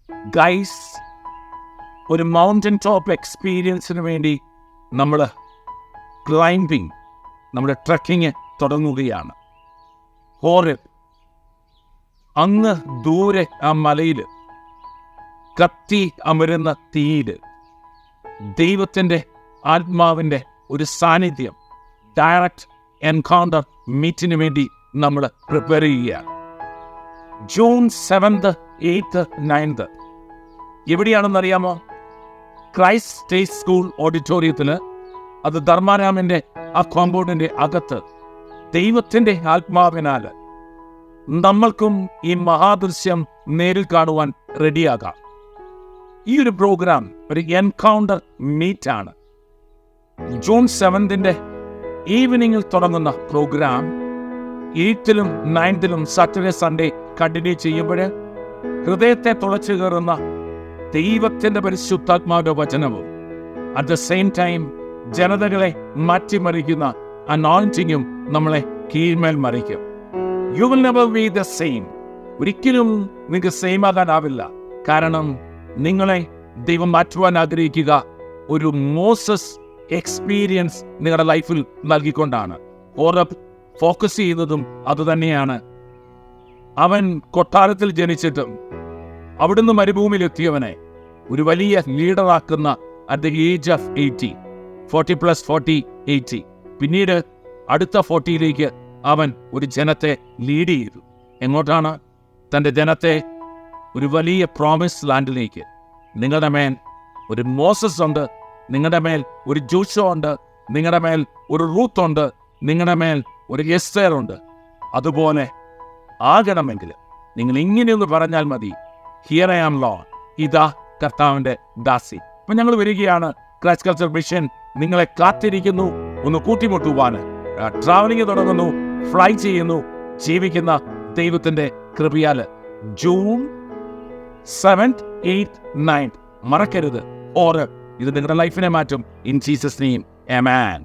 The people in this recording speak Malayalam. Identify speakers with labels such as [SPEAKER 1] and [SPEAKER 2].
[SPEAKER 1] ഗൈസ്, ഒരു മൗണ്ടൻ ടോപ്പ് എക്സ്പീരിയൻസിന് വേണ്ടി നമ്മൾ ക്ലൈംബിങ്, നമ്മുടെ ട്രക്കിങ് തുടങ്ങുകയാണ്. ഹോറെബ്, അങ്ങ് ദൂരെ ആ മലയിൽ കത്തി അമരുന്ന തീയിൽ ദൈവത്തിൻ്റെ ആത്മാവിൻ്റെ ഒരു സാന്നിധ്യം, ഡയറക്റ്റ് എൻകൗണ്ടർ മീറ്റിന് വേണ്ടി നമ്മൾ പ്രിപ്പയർ ചെയ്യുകയാണ്. ജൂൺ 7, 8, 9 എവിടെയാണെന്നറിയാമോ? ക്രൈസ്റ്റ് സ്റ്റേറ്റ് സ്കൂൾ ഓഡിറ്റോറിയത്തിൽ, അത് ധർമാരാമിൻ്റെ ആ കോമ്പൗണ്ടിൻ്റെ അകത്ത് ദൈവത്തിൻ്റെ ആത്മാവിനാൽ നമ്മൾക്കും ഈ മഹാദൃശ്യം നേരിൽ കാണുവാൻ റെഡിയാകാം. ഈ ഒരു പ്രോഗ്രാം ഒരു എൻകൗണ്ടർ മീറ്റാണ്. ജൂൺ 7 ഈവനിങ്ങിൽ തുടങ്ങുന്ന പ്രോഗ്രാം 8ലും 9ലും സാറ്റർഡേ സൺഡേ കണ്ടിന്യൂ ചെയ്യുമ്പോൾ ഹൃദയത്തെ തുളച്ചു കയറുന്ന ദൈവത്തിൻ്റെ പരിശുദ്ധാത്മാവിന്റെ വചനവും അറ്റ് ദ സെയിം ടൈം ജനതകളെ മാറ്റിമറിക്കുന്ന അനോയിന്റിങ്ങും നമ്മളെ കീഴ്മേൽ മറിക്കും. You will never be the same. ഒരിക്കലും നിങ്ങൾക്ക് സെയിം ആകാനാവില്ല. കാരണം നിങ്ങളെ ദൈവം മാറ്റുവാൻ ആഗ്രഹിക്കുക ഒരു മോസസ് എക്സ്പീരിയൻസ് നിങ്ങളുടെ ലൈഫിൽ നൽകിക്കൊണ്ടാണ്. ഹോറെബ് ഫോക്കസ് ചെയ്യുന്നതും അതുതന്നെയാണ്. അവൻ കൊട്ടാരത്തിൽ ജനിച്ചിട്ടും അവിടുന്ന് മരുഭൂമിയിലെത്തിയവനെ ഒരു വലിയ ലീഡറാക്കുന്ന അറ്റ് ദ ഏജ് ഓഫ് 80, 40 + 40, 80. പിന്നീട് അടുത്ത 40ലേക്ക് അവൻ ഒരു ജനത്തെ ലീഡ് ചെയ്തു. എങ്ങോട്ടാണ്? തൻ്റെ ജനത്തെ ഒരു വലിയ പ്രോമിസ് ലാൻഡിലേക്ക്. നിങ്ങളുടെ മേൽ ഒരു മോസസ് ഉണ്ട്, നിങ്ങളുടെ മേൽ ഒരു ജോഷുവ ഉണ്ട്, നിങ്ങളുടെ മേൽ ഒരു റൂത്ത് ഉണ്ട്, നിങ്ങളുടെ മേൽ ഒരു എസ്തേർ ഉണ്ട്. അതുപോലെ ആകണമെങ്കിൽ നിങ്ങൾ ഇങ്ങനെയൊന്ന് പറഞ്ഞാൽ മതി, ഹിയർ ഐ ആം ലോർഡ്, ഇതാ കർത്താവിൻ്റെ ദാസി. അപ്പം ഞങ്ങൾ വരികയാണ്. ക്രൈസ്റ്റ് കൾച്ചർ മിഷൻ നിങ്ങളെ കാത്തിരിക്കുന്നു. ഒന്ന് കൂട്ടിമുട്ടുവാൻ ട്രാവലിംഗ് തുടങ്ങുന്നു, ഫ്ലൈ ചെയ്യുന്നു, ജീവിക്കുന്ന ദൈവത്തിൻ്റെ കൃപയാൽ. ജൂൺ 7, 8, 9 മറക്കരുത്. ഇത് നിങ്ങളുടെ ലൈഫിനെ മാറ്റും. In Jesus name, amen.